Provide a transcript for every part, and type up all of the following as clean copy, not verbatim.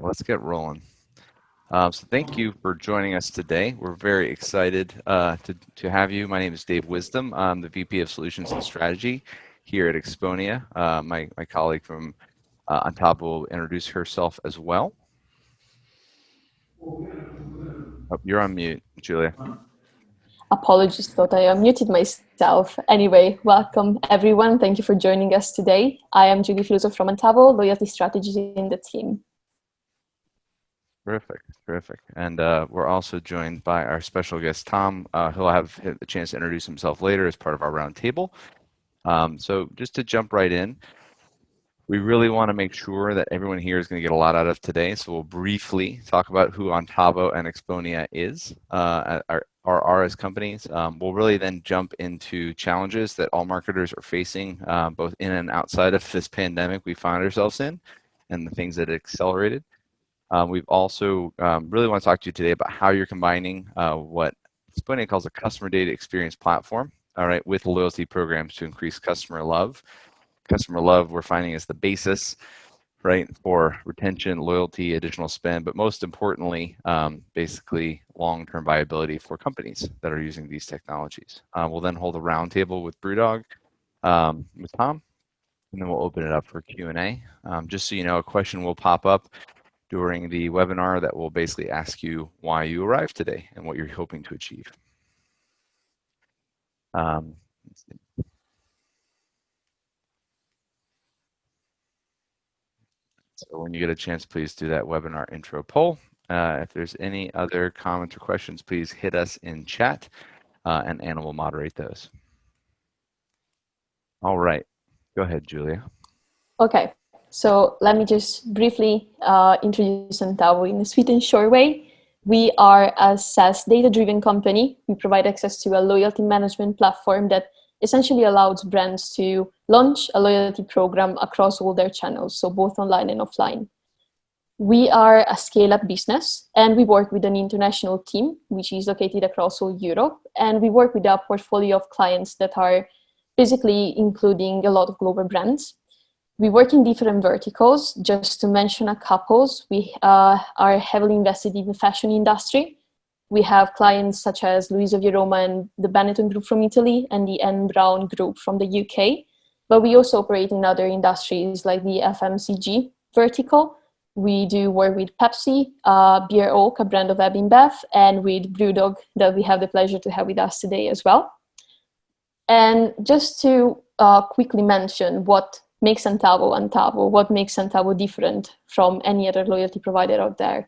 right, let's get rolling. So thank you for joining us today. We're very excited to have you. My name is Dave Wisdom. I'm the VP of Solutions and Strategy here at Exponea. My colleague from Antavo will introduce herself as well. Oh, you're on mute, Julia. Apologies, thought I unmuted myself. Anyway, welcome everyone. Thank you for joining us today. I am Julie Filuso from Antavo, Loyalty Strategy in the team. Terrific. And we're also joined by our special guest, Tom. He'll have a chance to introduce himself later as part of our roundtable. So just to jump right in, we really want to make sure that everyone here is going to get a lot out of today. So we'll briefly talk about who Antavo and Exponea is, are as companies. We'll really then jump into challenges that all marketers are facing, both in and outside of this pandemic we find ourselves in, and the things that it accelerated. We've also really want to talk to you today about how you're combining what Exponea calls a customer data experience platform, all right, with loyalty programs to increase customer love. Customer love, we're finding, is the basis, right, for retention, loyalty, additional spend, but most importantly, basically long-term viability for companies that are using these technologies. We'll then hold a roundtable with BrewDog, with Tom, and then we'll open it up for Q&A. Just so you know, a question will pop up during the webinar that will basically ask you why you arrived today and what you're hoping to achieve. Let's see. So when you get a chance, please do that webinar intro poll. If there's any other comments or questions, please hit us in chat, and Anna will moderate those. All right, go ahead, Julia. Okay, so let me just briefly introduce Antavo in a sweet and short way. We are a SaaS data-driven company. We provide access to a loyalty management platform that essentially allows brands to launch a loyalty program across all their channels, so both online and offline. We are a scale-up business, and we work with an international team, which is located across all Europe, and we work with a portfolio of clients that are basically including a lot of global brands. We work in different verticals. Just to mention a couple, we are heavily invested in the fashion industry. We have clients such as Luisa Vieroma and the Benetton Group from Italy and the N Brown Group from the UK. But we also operate in other industries like the FMCG vertical. We do work with Pepsi, Beer Oak, a brand of InBev, and with BrewDog that we have the pleasure to have with us today as well. And just to quickly mention what makes Antavo, what makes Antavo different from any other loyalty provider out there.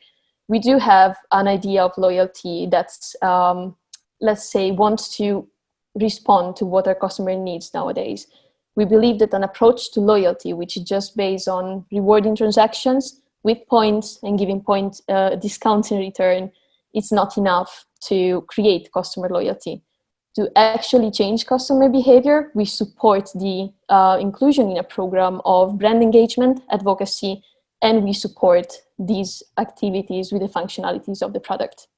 We do have an idea of loyalty that's, let's say, wants to respond to what our customer needs nowadays. We believe that an approach to loyalty, which is just based on rewarding transactions with points and giving point discounts in return, it's not enough to create customer loyalty. To actually change customer behavior, we support the inclusion in a program of brand engagement, advocacy, and we support these activities with the functionalities of the product.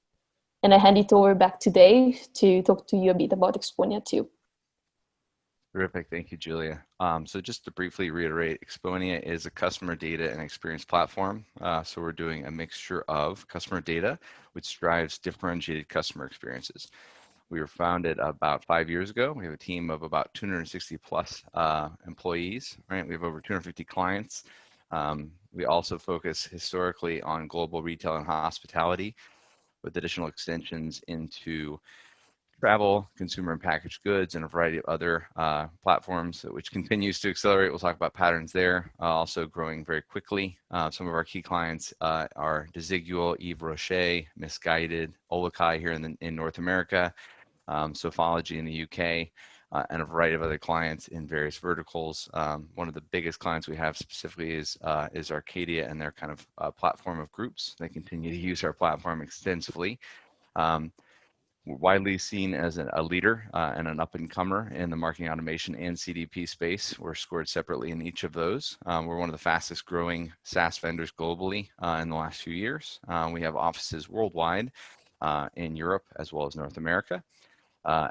And I hand it over back to Dave to talk to you a bit about Exponea too. Terrific, thank you, Julia. So just to briefly reiterate, Exponea is a customer data and experience platform. So we're doing a mixture of customer data, which drives differentiated customer experiences. We were founded about 5 years ago. We have a team of about 260 plus employees, right? We have over 250 clients. We also focus historically on global retail and hospitality with additional extensions into travel, consumer and packaged goods, and a variety of other platforms, which continues to accelerate. We'll talk about patterns there, also growing very quickly. Some of our key clients are Desigual, Yves Rocher, Misguided, Olokai here in North America, Sophology in the UK, and a variety of other clients in various verticals. One of the biggest clients we have specifically is Arcadia and their kind of platform of groups. They continue to use our platform extensively. We're widely seen as a leader and an up-and-comer in the marketing automation and CDP space. We're scored separately in each of those. We're one of the fastest growing SaaS vendors globally in the last few years. We have offices worldwide in Europe as well as North America.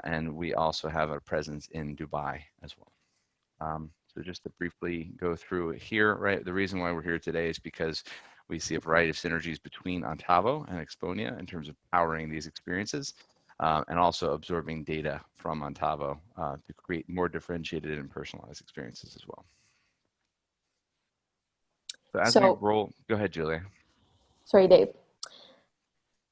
And we also have a presence in Dubai as well. So just to briefly go through it here, right? The reason why we're here today is because We see a variety of synergies between Antavo and Exponea in terms of powering these experiences, and also absorbing data from Antavo to create more differentiated and personalized experiences as well. So as we So, roll, go ahead, Julia. sorry, Dave.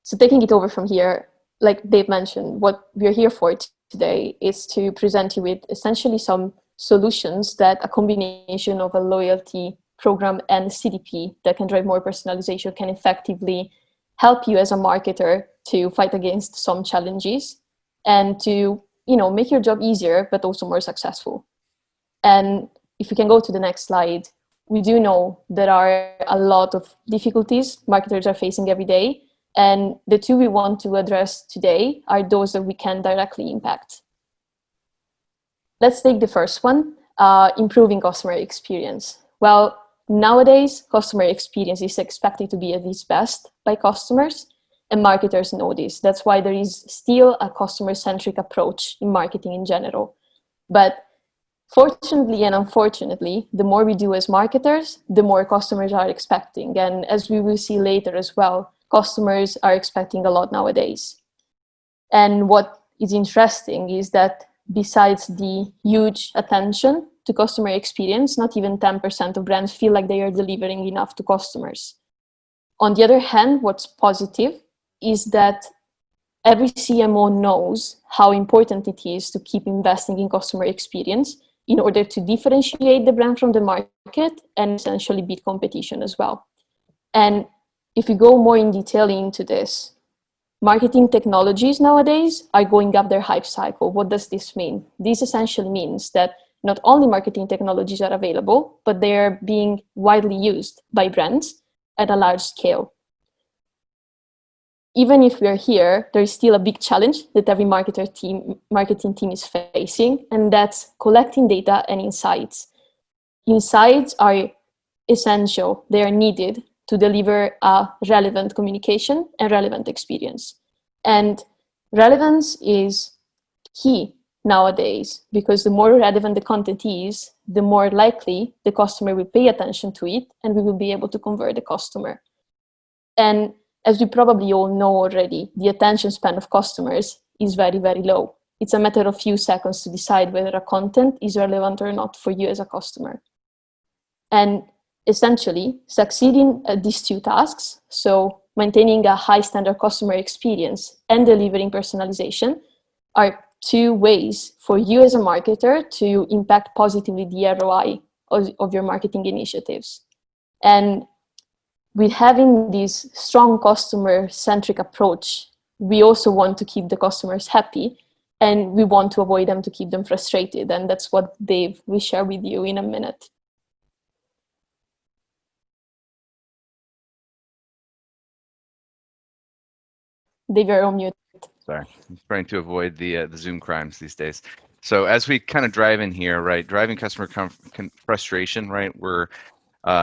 So taking it over from here, like Dave mentioned, what we're here for today is to present you with essentially some solutions that a combination of a loyalty program and CDP that can drive more personalization can effectively help you as a marketer to fight against some challenges and to, make your job easier, but also more successful. And if we can go to the next slide, we do know there are a lot of difficulties marketers are facing every day. And the two we want to address today are those that we can directly impact. Let's take the first one, improving customer experience. Well, nowadays, customer experience is expected to be at its best by customers, and marketers know this. That's why there is still a customer-centric approach in marketing in general. But fortunately and unfortunately, the more we do as marketers, the more customers are expecting. And as we will see later as well, customers are expecting a lot nowadays. And what is interesting is that besides the huge attention to customer experience, not even 10% of brands feel like they are delivering enough to customers. On the other hand, what's positive is that every CMO knows how important it is to keep investing in customer experience in order to differentiate the brand from the market and essentially beat competition as well. And if we go more in detail into this, marketing technologies nowadays are going up their hype cycle. What does this mean? This essentially means that not only marketing technologies are available, but they are being widely used by brands at a large scale. Even if we are here, there is still a big challenge that every marketing team is facing, and that's collecting data and insights. Insights are essential. They are needed to deliver a relevant communication and relevant experience. And relevance is key nowadays, because the more relevant the content is, the more likely the customer will pay attention to it, and we will be able to convert the customer. And as we probably all know already, the attention span of customers is very, very low. It's a matter of few seconds to decide whether a content is relevant or not for you as a customer. And essentially, succeeding at these two tasks, so maintaining a high standard customer experience and delivering personalization, are two ways for you as a marketer to impact positively the ROI of your marketing initiatives. And with having this strong customer-centric approach, we also want to keep the customers happy, and we want to avoid them to keep them frustrated. And that's what Dave will share with you in a minute. Dave, you're on mute. Sorry, I'm trying to avoid the Zoom crimes these days. So as we kind of drive in here, right, driving customer frustration, right, we're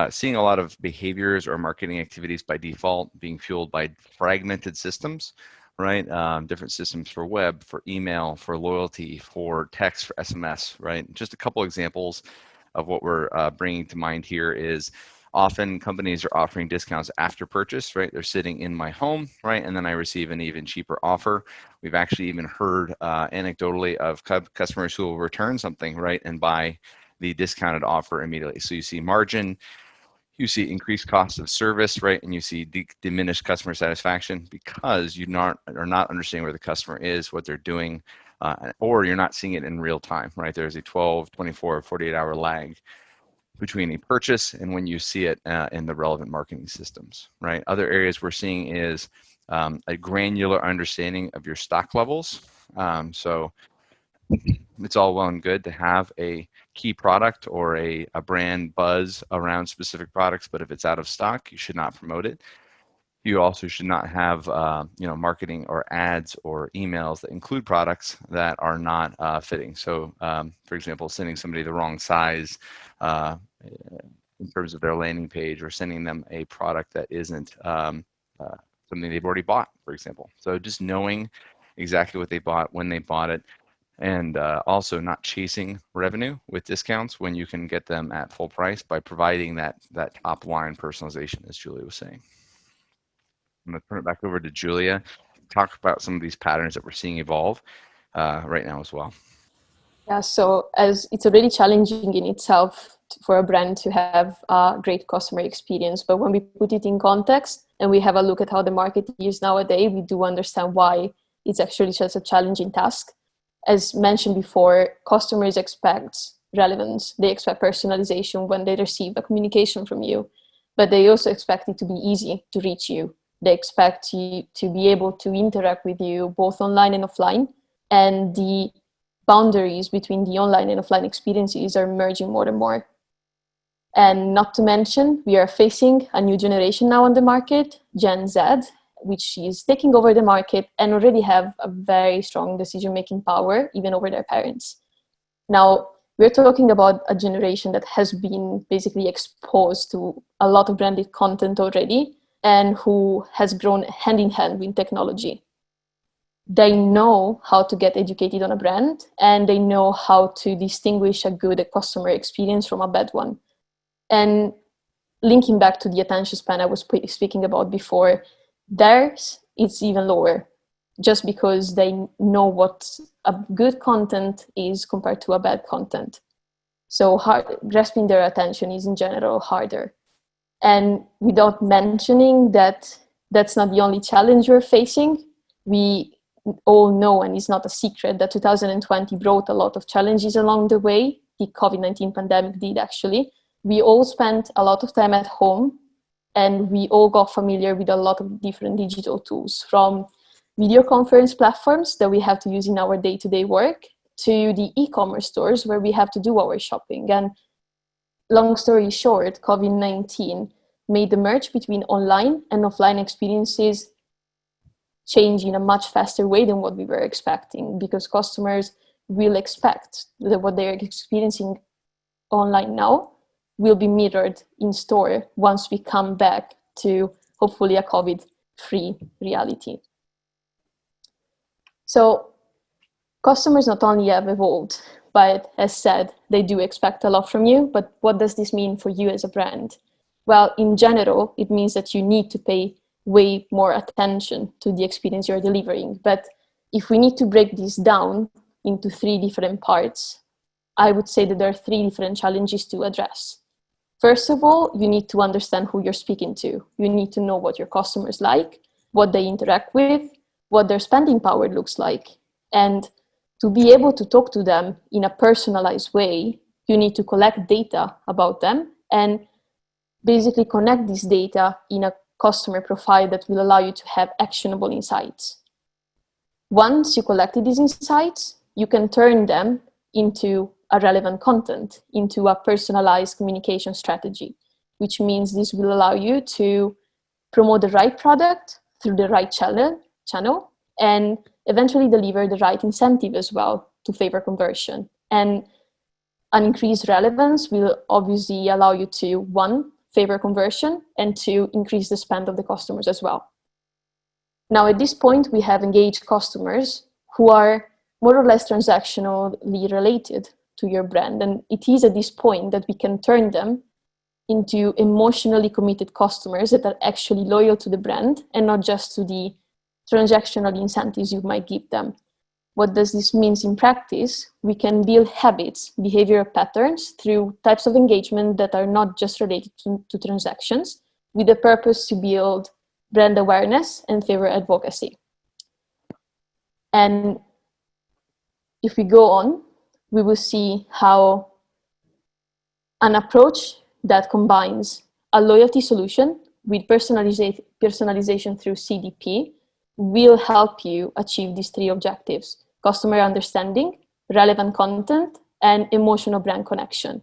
seeing a lot of behaviors or marketing activities by default being fueled by fragmented systems, right? Different systems for web, for email, for loyalty, for text, for SMS, right? Just a couple examples of what we're bringing to mind here is often companies are offering discounts after purchase, right? They're sitting in my home, right? And then I receive an even cheaper offer. We've actually even heard anecdotally of customers who will return something, right? And buy the discounted offer immediately. So you see margin, you see increased cost of service, right? And you see diminished customer satisfaction because you are not understanding where the customer is, what they're doing, or you're not seeing it in real time, right? There's a 12, 24, 48-hour lag between a purchase and when you see it in the relevant marketing systems, right? Other areas we're seeing is a granular understanding of your stock levels. So it's all well and good to have a key product or a brand buzz around specific products, but if it's out of stock, you should not promote it. You also should not have marketing or ads or emails that include products that are not fitting. So for example, sending somebody the wrong size in terms of their landing page, or sending them a product that isn't something they've already bought, for example. So just knowing exactly what they bought, when they bought it, and also not chasing revenue with discounts when you can get them at full price by providing that top line personalization, as Julia was saying. I'm going to turn it back over to Julia, talk about some of these patterns that we're seeing evolve right now as well. Yeah, so as it's already challenging in itself for a brand to have a great customer experience, but when we put it in context and we have a look at how the market is nowadays, we do understand why it's actually just a challenging task. As mentioned before, customers expect relevance, they expect personalization when they receive a communication from you, but they also expect it to be easy to reach you. They expect you to be able to interact with you both online and offline, and the boundaries between the online and offline experiences are merging more and more. And not to mention, we are facing a new generation now on the market, Gen Z, which is taking over the market and already have a very strong decision-making power, even over their parents. Now, we're talking about a generation that has been basically exposed to a lot of branded content already and who has grown hand in hand with technology. They know how to get educated on a brand, and they know how to distinguish a good customer experience from a bad one. And linking back to the attention span I was speaking about before, theirs it's even lower, just because they know what a good content is compared to a bad content. So grasping their attention is in general harder. And without mentioning that that's not the only challenge we're facing, we all know, and it's not a secret, that 2020 brought a lot of challenges along the way. The COVID-19 pandemic did, actually. We all spent a lot of time at home, and we all got familiar with a lot of different digital tools, from video conference platforms that we have to use in our day-to-day work to the e-commerce stores where we have to do our shopping. And long story short, COVID-19 made the merge between online and offline experiences change in a much faster way than what we were expecting, because customers will expect that what they're experiencing online now will be mirrored in store once we come back to hopefully a COVID-free reality. So customers not only have evolved, but as said, they do expect a lot from you. But what does this mean for you as a brand? Well, in general, it means that you need to pay way more attention to the experience you're delivering. But if we need to break this down into 3 different parts, I would say that there are 3 different challenges to address. First of all, you need to understand who you're speaking to. You need to know what your customers like, what they interact with, what their spending power looks like. And to be able to talk to them in a personalized way, you need to collect data about them and basically connect this data in a customer profile that will allow you to have actionable insights. Once you collected these insights, you can turn them into a relevant content, into a personalized communication strategy, which means this will allow you to promote the right product through the right channel and eventually deliver the right incentive as well to favor conversion. And an increased relevance will obviously allow you to, 1, favor conversion, and 2, increase the spend of the customers as well. Now, at this point, we have engaged customers who are more or less transactionally related to your brand. And it is at this point that we can turn them into emotionally committed customers that are actually loyal to the brand and not just to the transactional incentives you might give them. What does this mean in practice? We can build habits, behavioral patterns through types of engagement that are not just related to transactions, with the purpose to build brand awareness and favor advocacy. And if we go on, we will see how an approach that combines a loyalty solution with personalization through CDP will help you achieve these 3 objectives: customer understanding, relevant content, and emotional brand connection.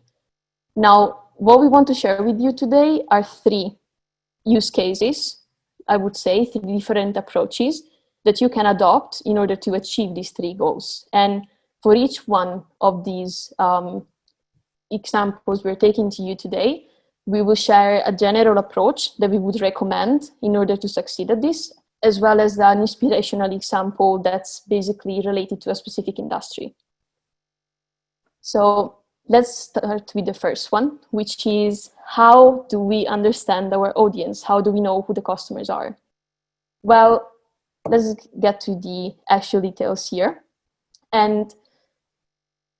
Now, what we want to share with you today are 3 use cases, I would say 3 different approaches that you can adopt in order to achieve these 3 goals. And for each one of these examples we're taking to you today, we will share a general approach that we would recommend in order to succeed at this, as well as an inspirational example that's basically related to a specific industry. So let's start with the first one, which is how do we understand our audience? How do we know who the customers are? Well, let's get to the actual details here. And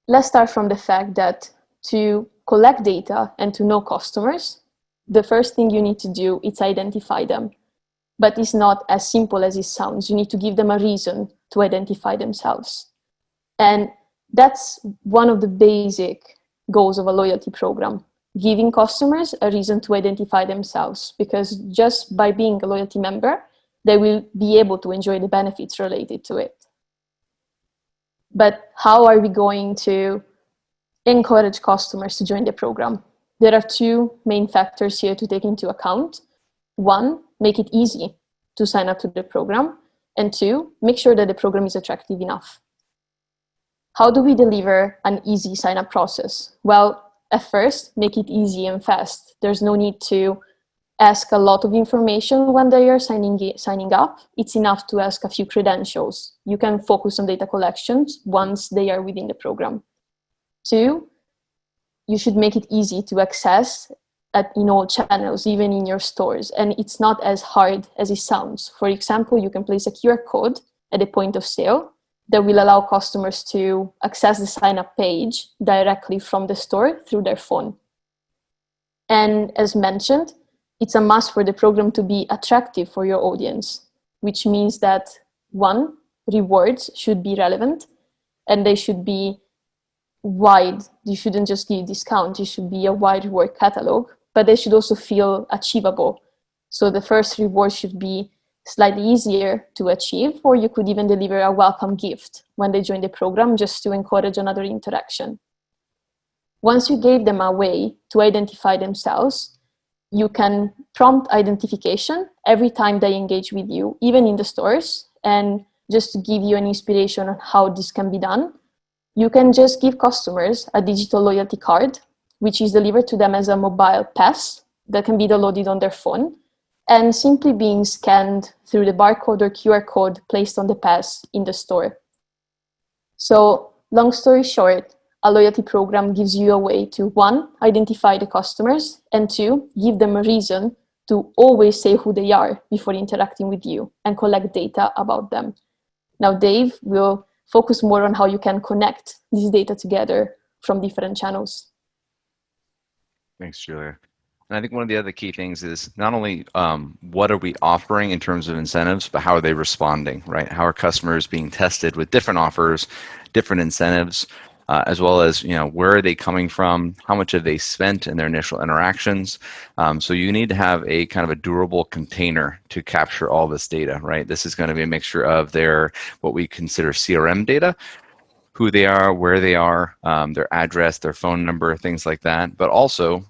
let's start from the fact that to collect data and to know customers, the first thing you need to do is identify them. But it's not as simple as it sounds. You need to give them a reason to identify themselves. And that's one of the basic goals of a loyalty program, giving customers a reason to identify themselves, because just by being a loyalty member, they will be able to enjoy the benefits related to it. But how are we going to encourage customers to join the program? There are two main factors here to take into account. One, make it easy to sign up to the program. And two, make sure that the program is attractive enough. How do we deliver an easy sign-up process? Well, at first, make it easy and fast. There's no need to ask a lot of information when they are signing up. It's enough to ask a few credentials. You can focus on data collections once they are within the program. Two, you should make it easy to access in all channels, even in your stores. And it's not as hard as it sounds. For example, you can place a QR code at the point of sale that will allow customers to access the sign-up page directly from the store through their phone. And as mentioned, it's a must for the program to be attractive for your audience, which means that one, rewards should be relevant and they should be wide. You shouldn't just give discount, it should be a wide reward catalog, but they should also feel achievable. So the first reward should be slightly easier to achieve, or you could even deliver a welcome gift when they join the program just to encourage another interaction. Once you gave them a way to identify themselves, you can prompt identification every time they engage with you, even in the stores. And just to give you an inspiration on how this can be done, you can just give customers a digital loyalty card, which is delivered to them as a mobile pass that can be downloaded on their phone and simply being scanned through the barcode or QR code placed on the pass in the store. So, long story short, a loyalty program gives you a way to, one, identify the customers, and two, give them a reason to always say who they are before interacting with you and collect data about them. Now, Dave will focus more on how you can connect this data together from different channels. Thanks, Julia. And I think one of the other key things is not only what are we offering in terms of incentives, but how are they responding, right? How are customers being tested with different offers, different incentives, as well as, where are they coming from? How much have they spent in their initial interactions? So you need to have a kind of a durable container to capture all this data, right? This is going to be a mixture of their, what we consider CRM data, who they are, where they are, their address, their phone number, things like that. But also,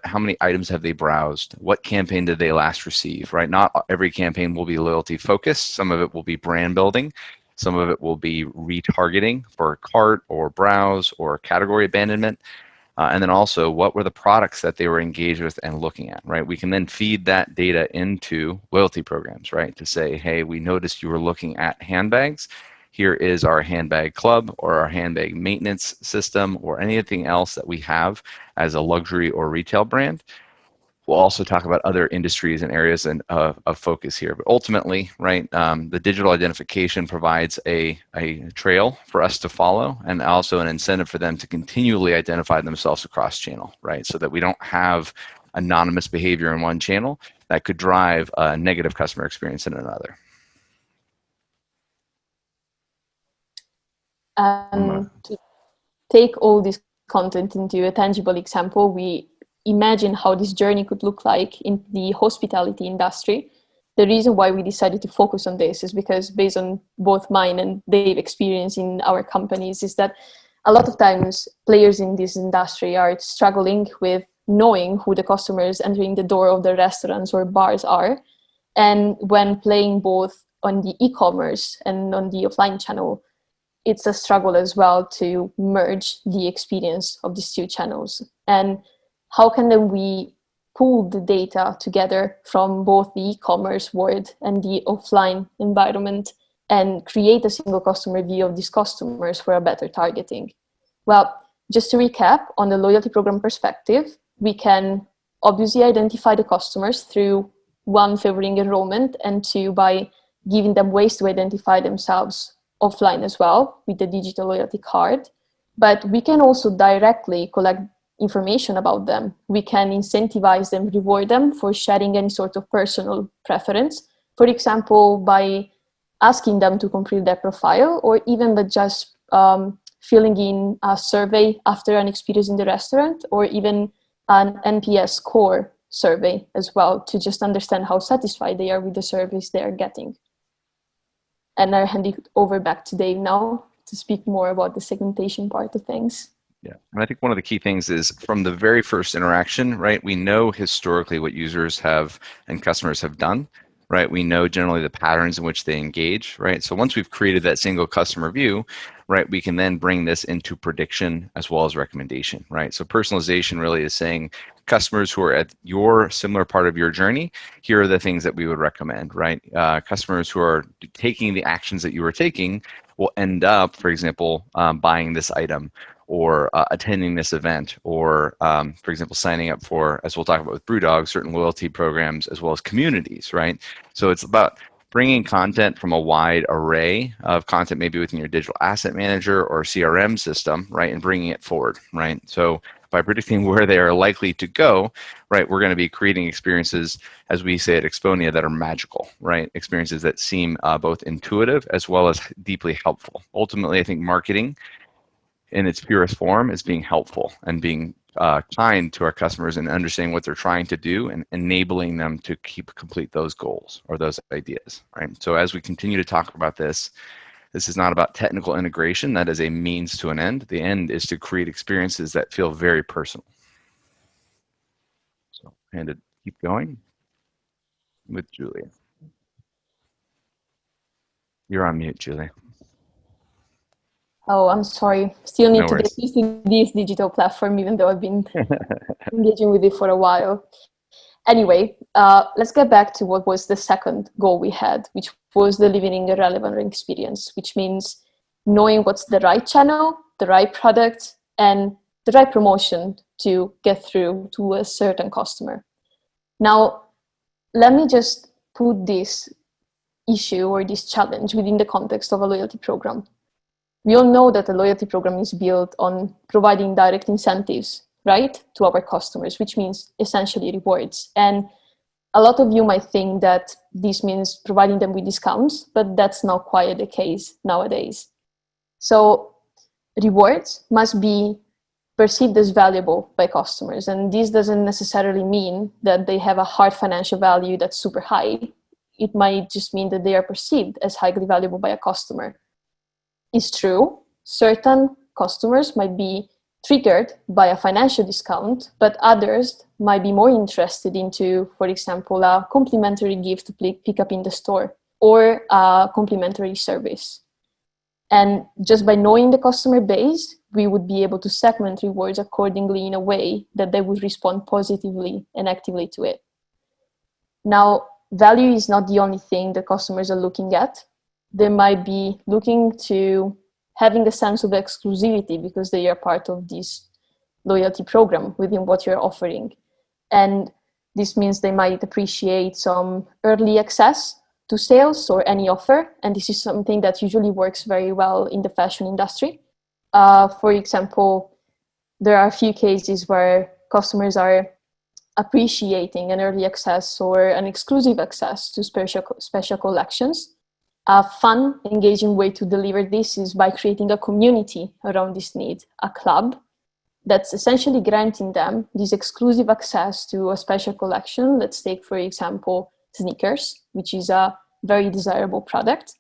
how many items have they browsed? What campaign did they last receive, right? Not every campaign will be loyalty focused. Some of it will be brand building. Some of it will be retargeting for cart or browse or category abandonment. And then also, what were the products that they were engaged with and looking at, right? We can then feed that data into loyalty programs, right? To say, hey, we noticed you were looking at handbags. Here is our handbag club or our handbag maintenance system or anything else that we have as a luxury or retail brand. We'll also talk about other industries and areas of focus here. But ultimately, right, the digital identification provides a trail for us to follow and also an incentive for them to continually identify themselves across channel, right? So that we don't have anonymous behavior in one channel that could drive a negative customer experience in another. To take all this content into a tangible example, we imagine how this journey could look like in the hospitality industry. The reason why we decided to focus on this is because, based on both mine and Dave's experience in our companies, is that a lot of times players in this industry are struggling with knowing who the customers entering the door of the restaurants or bars are. And when playing both on the e-commerce and on the offline channel, it's a struggle as well to merge the experience of these two channels. And how can then we pull the data together from both the e-commerce world and the offline environment and create a single customer view of these customers for a better targeting? Well, just to recap, on the loyalty program perspective, we can obviously identify the customers through one, favoring enrollment, and two, by giving them ways to identify themselves offline as well with the digital loyalty card. But we can also directly collect information about them. We can incentivize them, reward them for sharing any sort of personal preference. For example, by asking them to complete their profile, or even by just filling in a survey after an experience in the restaurant, or even an NPS score survey as well, to just understand how satisfied they are with the service they are getting. And I'll hand it over back to Dave now to speak more about the segmentation part of things. Yeah, and I think one of the key things is from the very first interaction, right? We know historically what users have and customers have done, right? We know generally the patterns in which they engage, right? So once we've created that single customer view, right, we can then bring this into prediction as well as recommendation, right? So personalization really is saying customers who are at your similar part of your journey, here are the things that we would recommend, right? Customers who are taking the actions that you were taking will end up, for example, buying this item, or attending this event, or for example, signing up for, as we'll talk about with BrewDog, certain loyalty programs, as well as communities, right? So it's about bringing content from a wide array of content, maybe within your digital asset manager or CRM system, right, and bringing it forward, right? So by predicting where they are likely to go, right, we're going to be creating experiences, as we say at Exponea, that are magical, right? Experiences that seem both intuitive as well as deeply helpful. Ultimately, I think marketing in its purest form is being helpful and being kind to our customers and understanding what they're trying to do and enabling them to complete those goals or those ideas, right? So as we continue to talk about this, this is not about technical integration. That is a means to an end. The end is to create experiences that feel very personal. So, and to keep going with Julia. You're on mute, Julia. Oh, I'm sorry. Still need No to get worries. used to this digital platform, even though I've been engaging with it for a while. Anyway, let's get back to what was the second goal we had, which was delivering a relevant experience, which means knowing what's the right channel, the right product, and the right promotion to get through to a certain customer. Now, let me just put this issue or this challenge within the context of a loyalty program. We all know that a loyalty program is built on providing direct incentives, right, to our customers, which means essentially rewards. And a lot of you might think that this means providing them with discounts, but that's not quite the case nowadays. So rewards must be perceived as valuable by customers. And this doesn't necessarily mean that they have a hard financial value that's super high. It might just mean that they are perceived as highly valuable by a customer. It's true, certain customers might be triggered by a financial discount, but others might be more interested into, for example, a complimentary gift to pick up in the store or a complimentary service. And just by knowing the customer base, we would be able to segment rewards accordingly in a way that they would respond positively and actively to it. Now, value is not the only thing that customers are looking at. They might be looking to having a sense of exclusivity because they are part of this loyalty program within what you're offering. And this means they might appreciate some early access to sales or any offer. And this is something that usually works very well in the fashion industry. For example, there are a few cases where customers are appreciating an early access or an exclusive access to special collections. A fun, engaging way to deliver this is by creating a community around this need, a club that's essentially granting them this exclusive access to a special collection. Let's take, for example, sneakers, which is a very desirable product,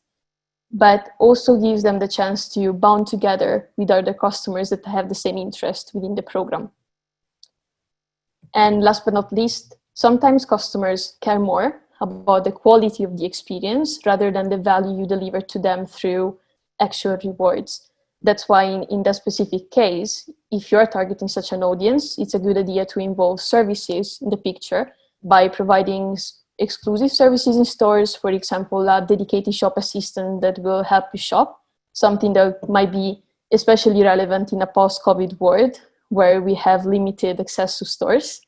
but also gives them the chance to bond together with other customers that have the same interest within the program. And last but not least, sometimes customers care more about the quality of the experience rather than the value you deliver to them through actual rewards. That's why in that specific case, if you're targeting such an audience, it's a good idea to involve services in the picture by providing exclusive services in stores, for example, a dedicated shop assistant that will help you shop, something that might be especially relevant in a post-COVID world where we have limited access to stores,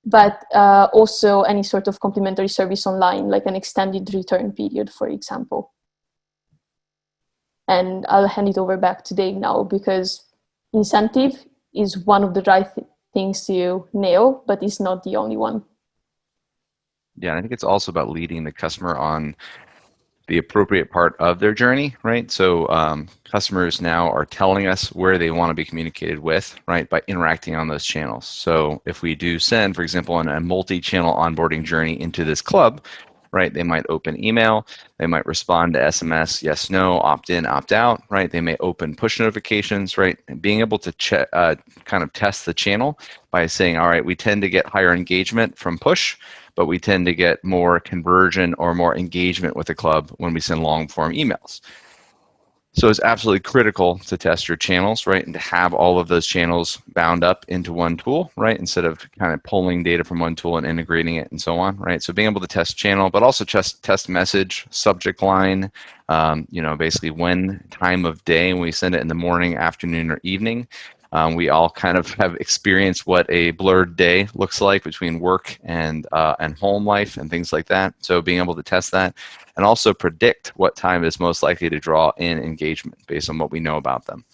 but also any sort of complimentary service online, like an extended return period, for example. And I'll hand it over back to Dave now, because incentive is one of the right things to nail, but it's not the only one. Yeah, and I think it's also about leading the customer on the appropriate part of their journey, right? So customers now are telling us where they want to be communicated with, right, by interacting on those channels. So if we do send, for example, on a multi-channel onboarding journey into this club, right, they might open email, they might respond to SMS, yes, no, opt in, opt out, right? They may open push notifications, right? And being able to kind of test the channel by saying, all right, we tend to get higher engagement from push, but we tend to get more conversion or more engagement with the club when we send long form emails. So it's absolutely critical to test your channels, right? And to have all of those channels bound up into one tool, right? Instead of kind of pulling data from one tool and integrating it and so on, right? So being able to test channel, but also test message, subject line, basically when time of day, when we send it in the morning, afternoon, or evening. We all kind of have experienced what a blurred day looks like between work and home life and things like that. So being able to test that and also predict what time is most likely to draw in engagement based on what we know about them.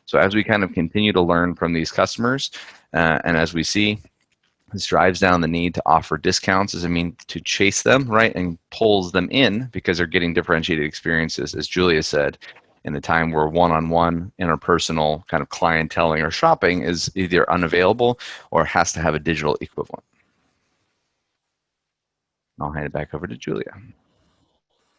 So as we kind of continue to learn from these customers, and as we see, this drives down the need to offer discounts as a means to chase them, right, and pulls them in because they're getting differentiated experiences, as Julia said, in a time where one-on-one interpersonal kind of clienteling or shopping is either unavailable or has to have a digital equivalent. I'll hand it back over to Julia.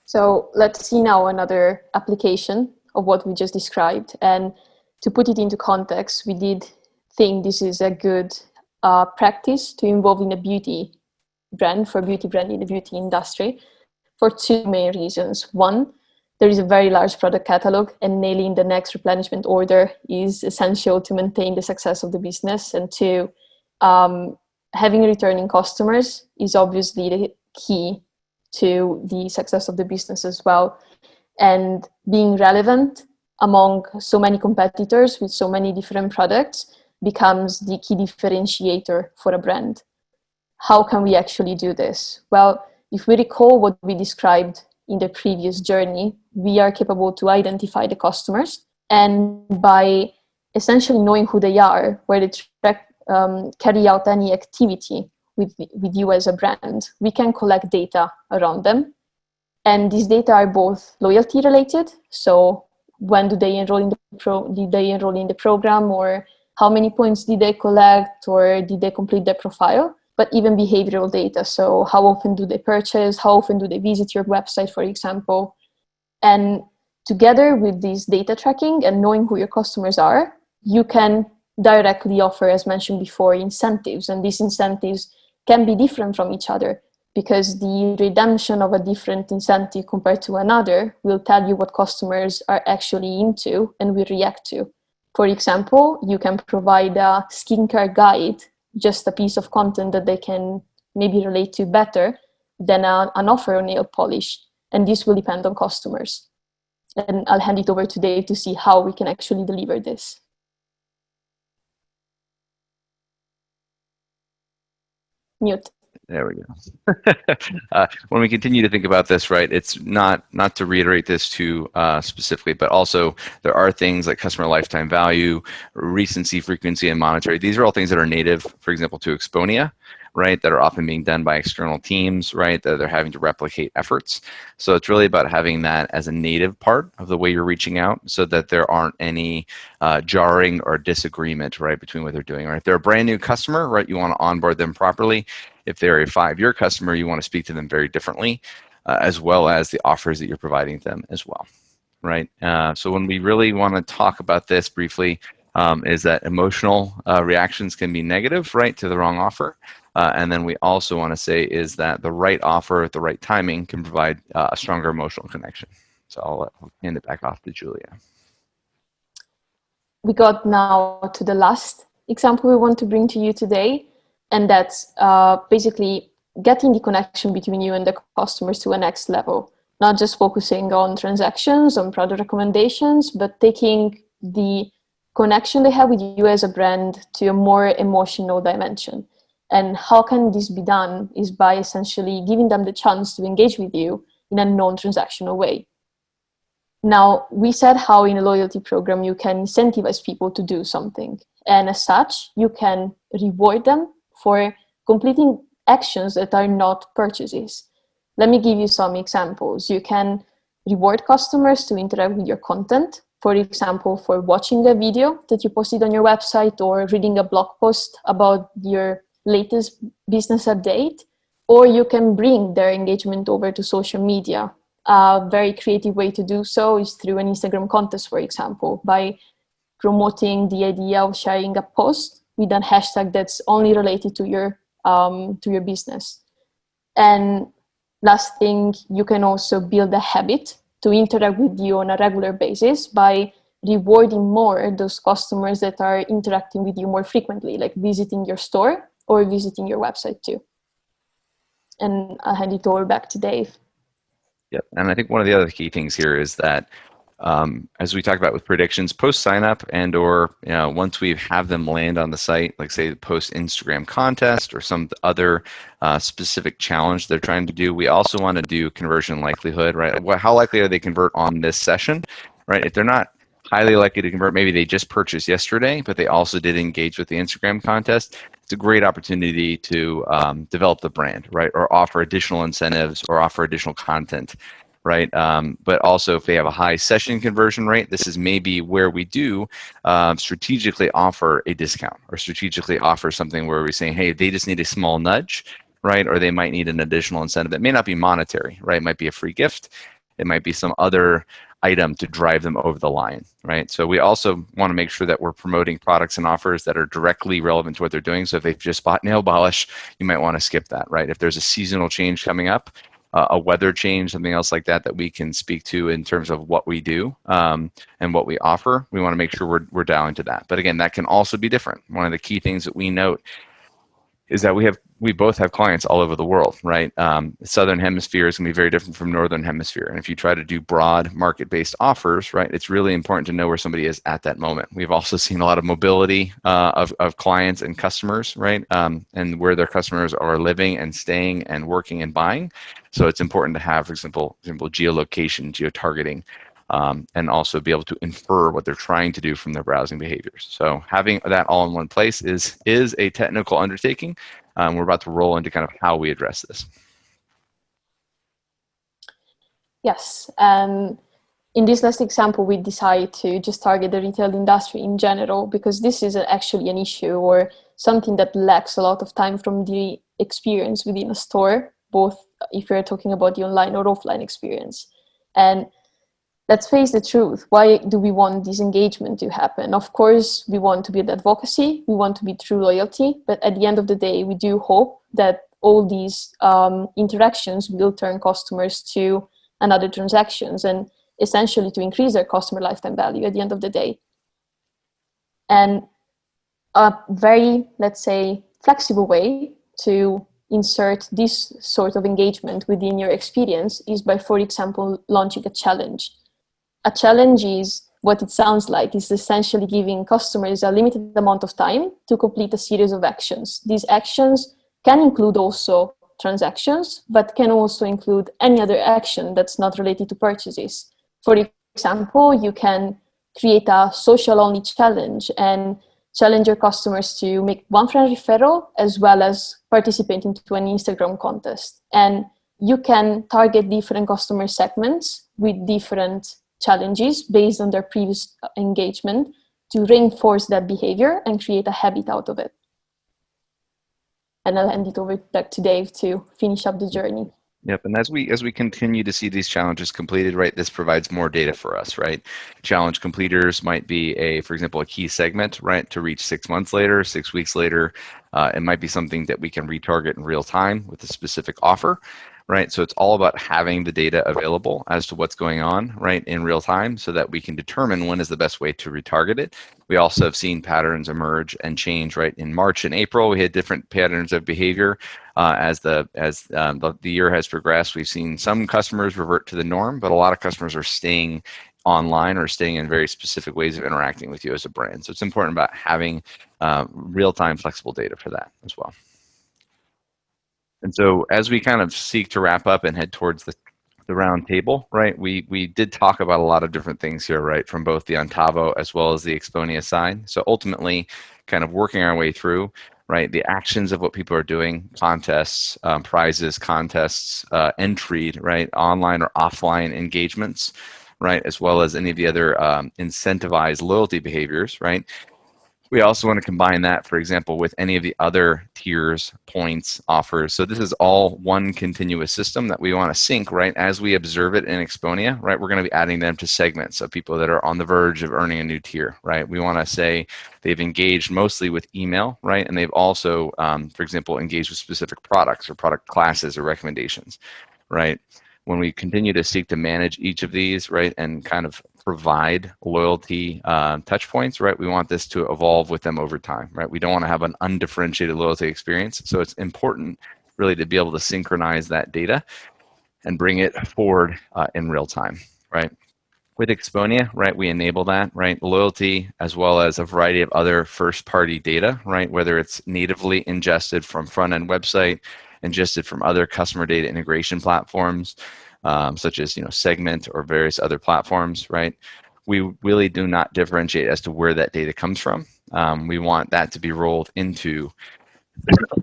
So let's see now another application of what we just described. And to put it into context, we did think this is a good practice to involve in a beauty brand, for beauty brand in the beauty industry, for two main reasons. One, there is a very large product catalog, and nailing the next replenishment order is essential to maintain the success of the business. And two, having returning customers is obviously the key to the success of the business as well. And being relevant among so many competitors with so many different products becomes the key differentiator for a brand. How can we actually do this? Well, if we recall what we described in the previous journey, we are capable to identify the customers, and by essentially knowing who they are, where they carry out any activity with you as a brand, we can collect data around them. And these data are both loyalty related, so when do they enroll in did they enroll in the program, or how many points did they collect, or did they complete their profile, but even behavioral data. So how often do they purchase? How often do they visit your website, for example? And together with this data tracking and knowing who your customers are, you can directly offer, as mentioned before, incentives. And these incentives can be different from each other, because the redemption of a different incentive compared to another will tell you what customers are actually into and will react to. For example, you can provide a skincare guide, just a piece of content that they can maybe relate to better than an offer on nail polish. And this will depend on customers. And I'll hand it over to Dave to see how we can actually deliver this. Mute. There we go. When we continue to think about this, right, it's not to reiterate this too specifically, but also there are things like customer lifetime value, recency, frequency, and monetary. These are all things that are native, for example, to Exponea, right, that are often being done by external teams, right, that they're having to replicate efforts. So it's really about having that as a native part of the way you're reaching out, so that there aren't any jarring or disagreement, right, between what they're doing. Right, if they're a brand new customer, right, you want to onboard them properly. If they're a 5-year customer, you want to speak to them very differently, as well as the offers that you're providing them as well, right? So when we really want to talk about this briefly, is that emotional reactions can be negative, right, to the wrong offer. And then we also want to say is that the right offer at the right timing can provide a stronger emotional connection. So I'll hand it back off to Julia. We got now to the last example we want to bring to you today. And that's basically getting the connection between you and the customers to a next level, not just focusing on transactions, on product recommendations, but taking the connection they have with you as a brand to a more emotional dimension. And how can this be done is by essentially giving them the chance to engage with you in a non-transactional way. Now, we said how in a loyalty program you can incentivize people to do something. And as such, you can reward them for completing actions that are not purchases. Let me give you some examples. You can reward customers to interact with your content. For example, for watching a video that you posted on your website or reading a blog post about your latest business update. Or you can bring their engagement over to social media. A very creative way to do so is through an Instagram contest, for example, by promoting the idea of sharing a post with a hashtag that's only related to your business. And last thing, you can also build a habit to interact with you on a regular basis by rewarding more those customers that are interacting with you more frequently, like visiting your store or visiting your website too. And I'll hand it over back to Dave. Yep, and I think one of the other key things here is that as we talked about with predictions, post sign up and or once we have them land on the site, like say post Instagram contest or some other specific challenge they're trying to do, we also want to do conversion likelihood, right? How likely are they convert on this session, right? If they're not highly likely to convert, maybe they just purchased yesterday, but they also did engage with the Instagram contest. It's a great opportunity to develop the brand, right? Or offer additional incentives or offer additional content, right? But also if they have a high session conversion rate, this is maybe where we do strategically offer a discount or strategically offer something where we're saying, hey, they just need a small nudge, right? Or they might need an additional incentive that may not be monetary, right? It might be a free gift. It might be some other item to drive them over the line, right? So we also want to make sure that we're promoting products and offers that are directly relevant to what they're doing. So if they've just bought nail polish, you might want to skip that, right? If there's a seasonal change coming up, a weather change, something else like that that we can speak to in terms of what we do and what we offer, we want to make sure we're dialing to that. But again, that can also be different. One of the key things that we note is that we both have clients all over the world, right? Southern hemisphere is going to be very different from northern hemisphere. And if you try to do broad market-based offers, right, it's really important to know where somebody is at that moment. We've also seen a lot of mobility of clients and customers, right? And where their customers are living and staying and working and buying. So it's important to have, for example, geolocation, geo-targeting, and also be able to infer what they're trying to do from their browsing behaviors. So having that all in one place is a technical undertaking. We're about to roll into kind of how we address this. Yes. In this last example, we decide to just target the retail industry in general, because this is actually an issue or something that lacks a lot of time from the experience within a store, both if you're talking about the online or offline experience. And let's face the truth. Why do we want this engagement to happen? Of course, we want to build advocacy. We want to be true loyalty. But at the end of the day, we do hope that all these interactions will turn customers to another transactions and essentially to increase their customer lifetime value at the end of the day. And a very, let's say, flexible way to insert this sort of engagement within your experience is by, for example, launching a challenge. A challenge is what it sounds like. It's essentially giving customers a limited amount of time to complete a series of actions. These actions can include also transactions, but can also include any other action that's not related to purchases. For example, you can create a social-only challenge and challenge your customers to make one friend referral as well as participate into an Instagram contest. And you can target different customer segments with different challenges based on their previous engagement to reinforce that behavior and create a habit out of it. And I'll hand it over back to Dave to finish up the journey. Yep, and as we continue to see these challenges completed, right, this provides more data for us, right? Challenge completers might be for example, a key segment, right, to reach 6 months later, 6 weeks later. It might be something that we can retarget in real time with a specific offer, right? So it's all about having the data available as to what's going on, right, in real time so that we can determine when is the best way to retarget it. We also have seen patterns emerge and change, right? In March and April, we had different patterns of behavior. As the year has progressed, we've seen some customers revert to the norm, but a lot of customers are staying online or staying in very specific ways of interacting with you as a brand. So it's important about having real-time flexible data for that as well. And so as we kind of seek to wrap up and head towards the round table, right, we did talk about a lot of different things here, right, from both the Antavo as well as the Exponea side. So ultimately, kind of working our way through, right, the actions of what people are doing, contests, prizes, contests, entry, right, online or offline engagements, right, as well as any of the other incentivized loyalty behaviors, right. We also want to combine that, for example, with any of the other tiers, points, offers. So this is all one continuous system that we want to sync, right? As we observe it in Exponea, right? We're going to be adding them to segments of people that are on the verge of earning a new tier, right? We want to say they've engaged mostly with email, right? And they've also, for example, engaged with specific products or product classes or recommendations, right? When we continue to seek to manage each of these, right, and kind of provide loyalty touch points, right, we want this to evolve with them over time, right? We don't want to have an undifferentiated loyalty experience. So it's important really to be able to synchronize that data and bring it forward in real time, right? With Exponea, right, we enable that, right, loyalty as well as a variety of other first-party data, right, whether it's natively ingested from front-end website, ingested from other customer data integration platforms, such as Segment or various other platforms, right? We really do not differentiate as to where that data comes from. We want that to be rolled into,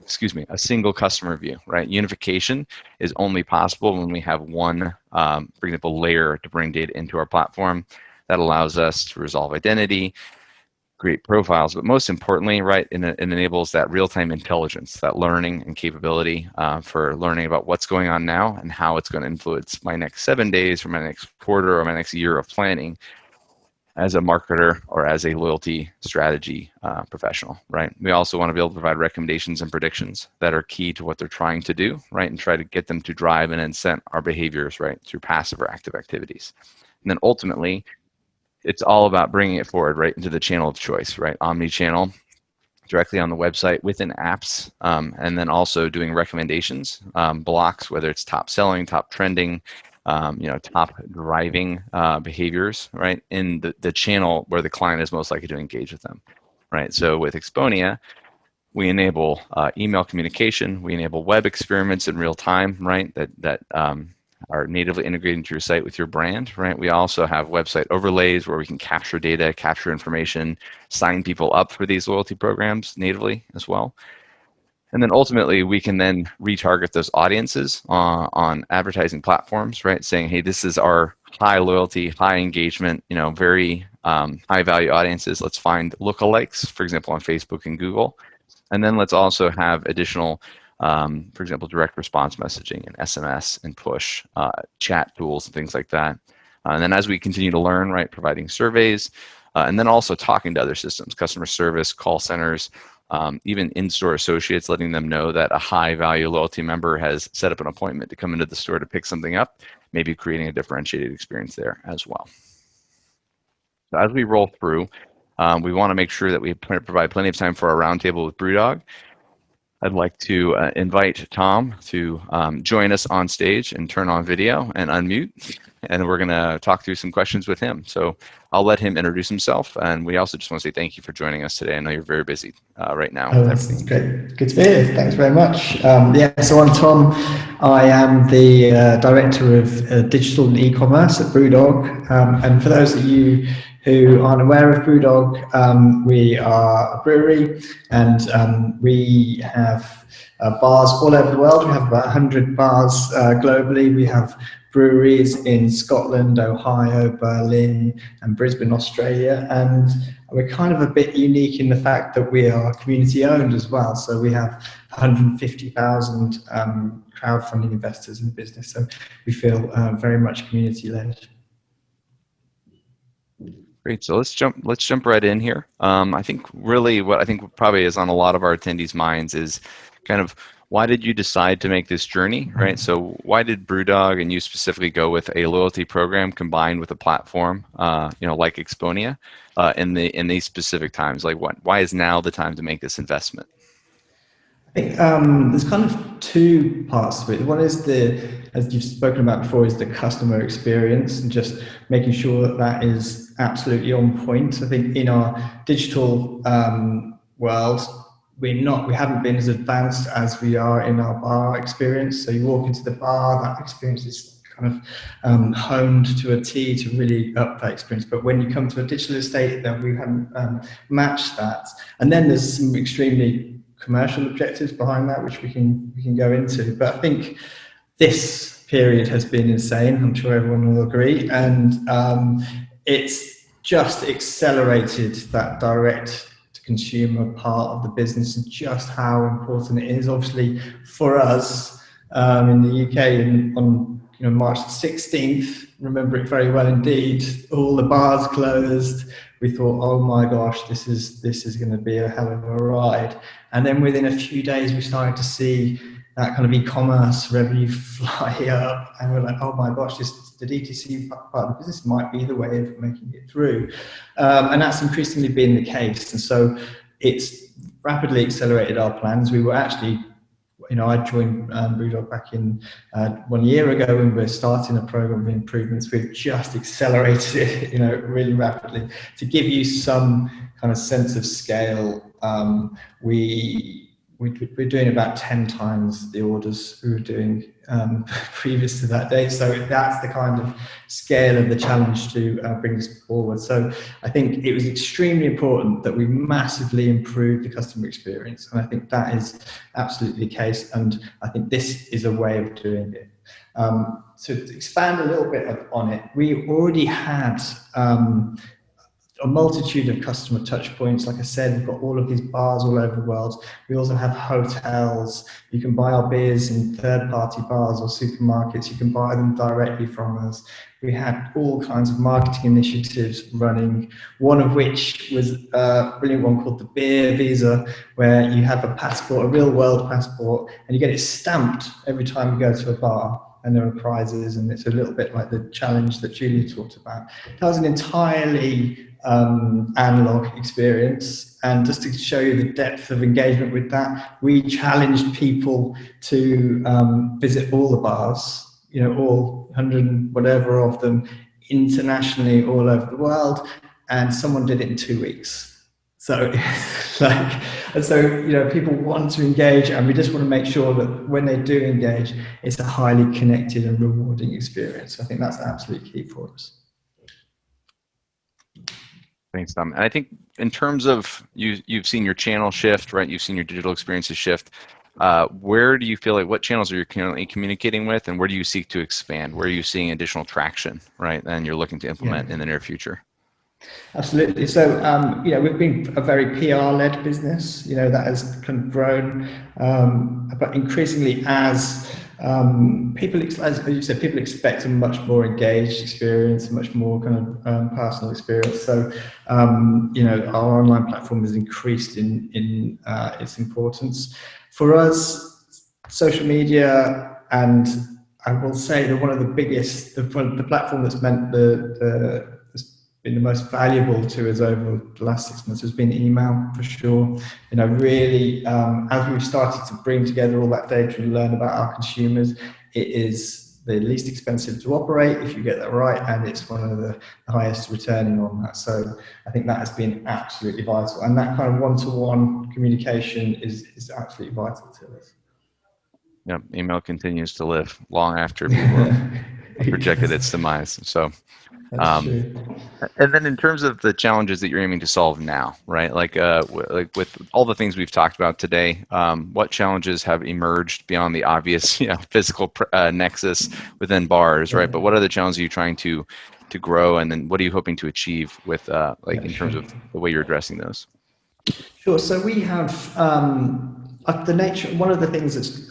excuse me, a single customer view, right? Unification is only possible when we have one, for example, layer to bring data into our platform that allows us to resolve identity, create profiles, but most importantly, right, it enables that real-time intelligence, that learning and capability for learning about what's going on now and how it's going to influence my next 7 days or my next quarter or my next year of planning as a marketer or as a loyalty strategy professional, right? We also want to be able to provide recommendations and predictions that are key to what they're trying to do, right? And try to get them to drive and incent our behaviors, right, through passive or active activities. And then ultimately, it's all about bringing it forward right into the channel of choice, right? Omni-channel, directly on the website within apps, and then also doing recommendations, blocks, whether it's top selling, top trending, top driving behaviors, right? In the channel where the client is most likely to engage with them, right? So with Exponea, we enable email communication, we enable web experiments in real time, right? That are natively integrated into your site with your brand, right? We also have website overlays where we can capture data, capture information, sign people up for these loyalty programs natively as well. And then ultimately, we can then retarget those audiences on advertising platforms, right? Saying, hey, this is our high loyalty, high engagement, very high value audiences. Let's find lookalikes, for example, on Facebook and Google. And then let's also have additional for example, direct response messaging and SMS and push chat tools and things like that. And then as we continue to learn, right, providing surveys, and then also talking to other systems, customer service, call centers, even in-store associates, letting them know that a high-value loyalty member has set up an appointment to come into the store to pick something up, maybe creating a differentiated experience there as well. So as we roll through, we want to make sure that we provide plenty of time for our roundtable with BrewDog. I'd like to invite Tom to join us on stage and turn on video and unmute, and we're going to talk through some questions with him. So I'll let him introduce himself, and we also just want to say thank you for joining us today. I know you're very busy right now. Oh, that's great. Good to be here. Thanks very much. So I'm Tom. I am the Director of Digital and E-commerce at BrewDog. And for those of you who aren't aware of BrewDog, we are a brewery, and we have bars all over the world. We have about 100 bars globally. We have breweries in Scotland, Ohio, Berlin, and Brisbane, Australia. And we're kind of a bit unique in the fact that we are community owned as well. So we have 150,000 crowdfunding investors in the business. So we feel very much community led. Great. So let's jump right in here. I think really what I think probably is on a lot of our attendees' minds is kind of why did you decide to make this journey, right? So why did BrewDog and you specifically go with a loyalty program combined with a platform, like Exponea, in these specific times? Like, why is now the time to make this investment? think there's kind of two parts to it. One is as you've spoken about before, is the customer experience and just making sure that that is absolutely on point. I think in our digital world, we haven't been as advanced as we are in our bar experience. So you walk into the bar, that experience is kind of honed to a T to really up that experience. But when you come to a digital estate, then we haven't matched that. And then there's some extremely commercial objectives behind that, which we can go into. But I think this period has been insane. I'm sure everyone will agree, and it's just accelerated that direct to consumer part of the business and just how important it is. Obviously, for us in the UK, on March 16th, remember it very well indeed. All the bars closed. We thought, oh my gosh, this is going to be a hell of a ride. And then within a few days, we started to see that kind of e-commerce revenue fly up, and we're like, oh my gosh, the DTC part of the business might be the way of making it through, and that's increasingly been the case. And so it's rapidly accelerated our plans. We were actually, I joined BrewDog back in 1 year ago, and we're starting a program of improvements. We've just accelerated it, really rapidly. To give you some kind of sense of scale, we're doing about 10 times the orders we were doing previous to that day. So that's the kind of scale of the challenge to bring this forward. So I think it was extremely important that we massively improved the customer experience. And I think that is absolutely the case. And I think this is a way of doing it. To expand a little bit on it, we already had a multitude of customer touch points. Like I said, we've got all of these bars all over the world. We also have hotels. You can buy our beers in third-party bars or supermarkets. You can buy them directly from us. We had all kinds of marketing initiatives running, one of which was a brilliant one called the Beer Visa, where you have a passport, a real-world passport, and you get it stamped every time you go to a bar. And there are prizes, and it's a little bit like the challenge that Julia talked about. That was an entirely analog experience, and just to show you the depth of engagement with that, we challenged people to visit all the bars, all 100 and whatever of them, internationally all over the world, and someone did it in 2 weeks. So people want to engage, and we just want to make sure that when they do engage, it's a highly connected and rewarding experience. I think that's absolutely key for us. Thanks, Tom. And I think in terms of you've seen your channel shift, right? You've seen your digital experiences shift. Where do you feel like, what channels are you currently communicating with, and where do you seek to expand? Where are you seeing additional traction, right? And you're looking to implement in the near future? Absolutely. So, we've been a very PR-led business, that has kind of grown, but increasingly as people, as you said, people expect a much more engaged experience, a much more kind of personal experience. So, our online platform has increased in its importance. For us, social media, and I will say that one of the biggest, the platform that's meant been the most valuable to us over the last 6 months has been email, for sure. Really, as we've started to bring together all that data and learn about our consumers, it is the least expensive to operate if you get that right, and it's one of the highest returning on that. So I think that has been absolutely vital, and that kind of one-to-one communication is absolutely vital to us. Yeah, email continues to live long after people have projected its demise. So. That's true. And then in terms of the challenges that you're aiming to solve now, right? Like with all the things we've talked about today, what challenges have emerged beyond the obvious, physical nexus within bars, right? But what other challenges are you trying to grow, and then what are you hoping to achieve with in terms of the way you're addressing those? Sure. So we have the nature. One of the things that's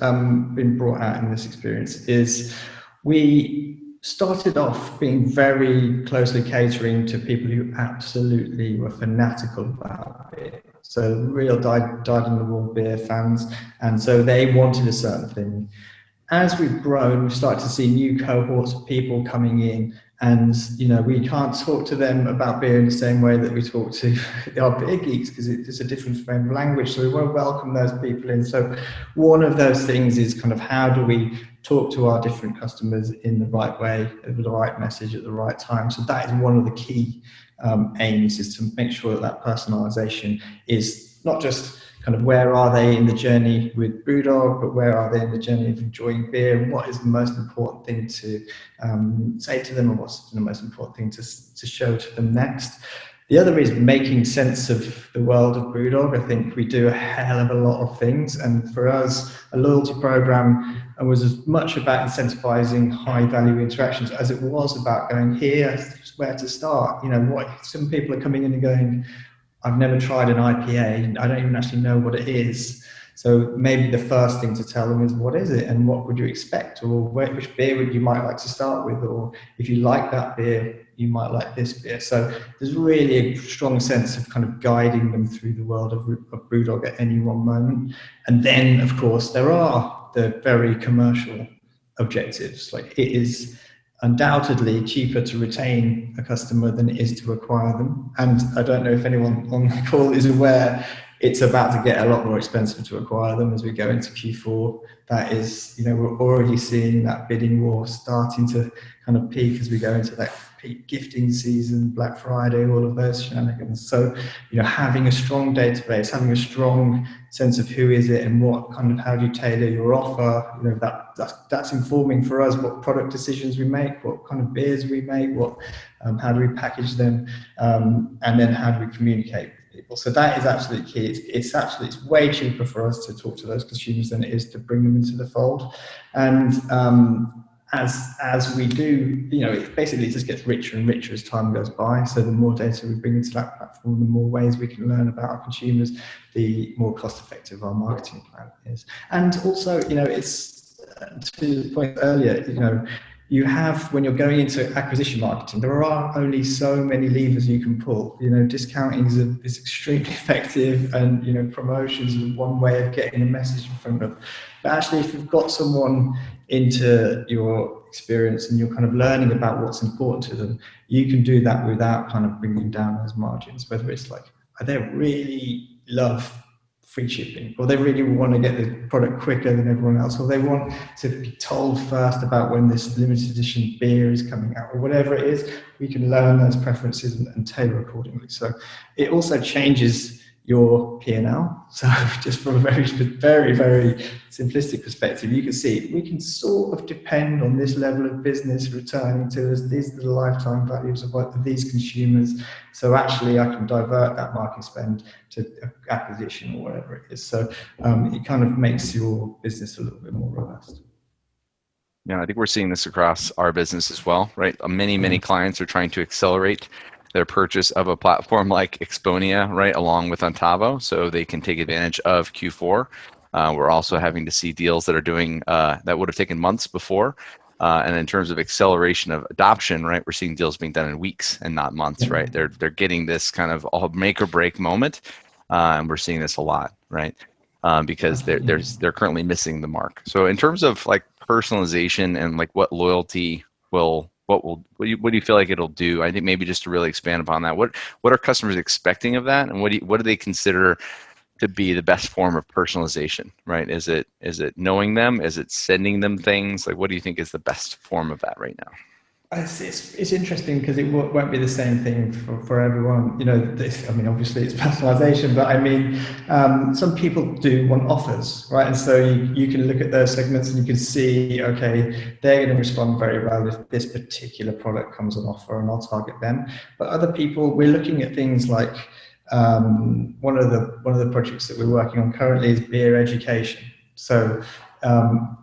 been brought out in this experience is we started off being very closely catering to people who absolutely were fanatical about it. So real dyed-in-the-wool beer fans, and so they wanted a certain thing. As we've grown, we've started to see new cohorts of people coming in, And, you know, we can't talk to them about beer in the same way that we talk to our beer geeks, because it's a different frame of language. So we want to welcome those people in. So one of those things is kind of how do we talk to our different customers in the right way, with the right message at the right time. So that is one of the key aims, is to make sure that personalization is not just kind of where are they in the journey with BrewDog, but where are they in the journey of enjoying beer, and what is the most important thing to say to them, and what's the most important thing to show to them next. The other is making sense of the world of BrewDog. I think we do a hell of a lot of things, and for us, a loyalty program was as much about incentivizing high value interactions as it was about going, here's where to start. You know, what some people are coming in and going, I've never tried an IPA. I don't even actually know what it is. So maybe the first thing to tell them is, what is it and what would you expect? Or which beer would you might like to start with? Or if you like that beer, you might like this beer. So there's really a strong sense of kind of guiding them through the world of BrewDog at any one moment. And then, of course, there are the very commercial objectives. Like, it is undoubtedly cheaper to retain a customer than it is to acquire them. And I don't know if anyone on the call is aware, it's about to get a lot more expensive to acquire them as we go into Q4. That is, you know, we're already seeing that bidding war starting to kind of peak as we go into that peak gifting season, Black Friday, all of those shenanigans. So, you know, having a strong database, having a strong sense of who is it and what kind of, how do you tailor your offer, you know, that's informing for us what product decisions we make, what kind of beers we make, what how do we package them, and then how do we communicate with people. So that is absolutely key. It's way cheaper for us to talk to those consumers than it is to bring them into the fold. And as we do, you know, it basically just gets richer and richer as time goes by. So the more data we bring into that platform, the more ways we can learn about our consumers, the more cost effective our marketing plan is. And also, you know, it's to the point earlier, you know, you have, when you're going into acquisition marketing, there are only so many levers you can pull. You know, discounting is extremely effective, and, you know, promotions are one way of getting a message in front of. But actually, if you've got someone into your experience and you're kind of learning about what's important to them, you can do that without kind of bringing down those margins. Whether it's like, they really love free shipping, or they really want to get the product quicker than everyone else, or they want to be told first about when this limited edition beer is coming out, or whatever it is, we can learn those preferences and tailor accordingly. So it also changes your P&L. So just from a very, very, very simplistic perspective, you can see we can sort of depend on this level of business returning to us. These are the lifetime values of these consumers. So actually, I can divert that marketing spend to acquisition or whatever it is. So it kind of makes your business a little bit more robust. Yeah, I think we're seeing this across our business as well, right? Many clients are trying to accelerate their purchase of a platform like Exponea, right, along with Antavo, so they can take advantage of Q4. We're also having to see deals that are doing that would have taken months before. And in terms of acceleration of adoption, right, we're seeing deals being done in weeks and not months, right? They're getting this kind of all make or break moment, and we're seeing this a lot, right? Because they're currently missing the mark. So in terms of like personalization and like what loyalty will, what do you feel like it'll do? I think maybe just to really expand upon that, what are customers expecting of that, and what do they consider to be the best form of personalization, right? Is it knowing them? Is it sending them things? Like, what do you think is the best form of that right now? It's interesting because it won't be the same thing for everyone. You know, I mean, obviously it's personalization, but I mean, some people do want offers, right? And so you can look at those segments and you can see, okay, they're going to respond very well if this particular product comes on offer, and I'll target them. But other people, we're looking at things like one of the projects that we're working on currently is beer education. So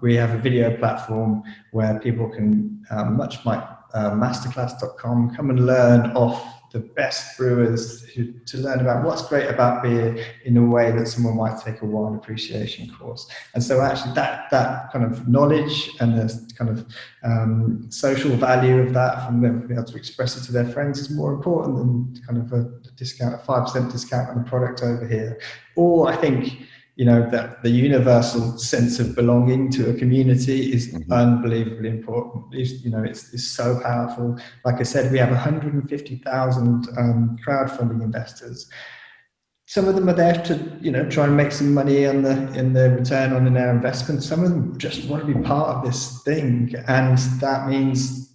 we have a video platform where people can, much like masterclass.com, come and learn off the best brewers to learn about what's great about beer in a way that someone might take a wine appreciation course. And so actually that kind of knowledge and the kind of social value of that, from them being able to express it to their friends, is more important than kind of a discount, a 5% discount on a product over here. Or I think, you know, that the universal sense of belonging to a community is unbelievably important. You know, it's so powerful. Like I said, we have 150,000 crowdfunding investors. Some of them are there to, you know, try and make some money on in the return on their investment. Some of them just want to be part of this thing, and that means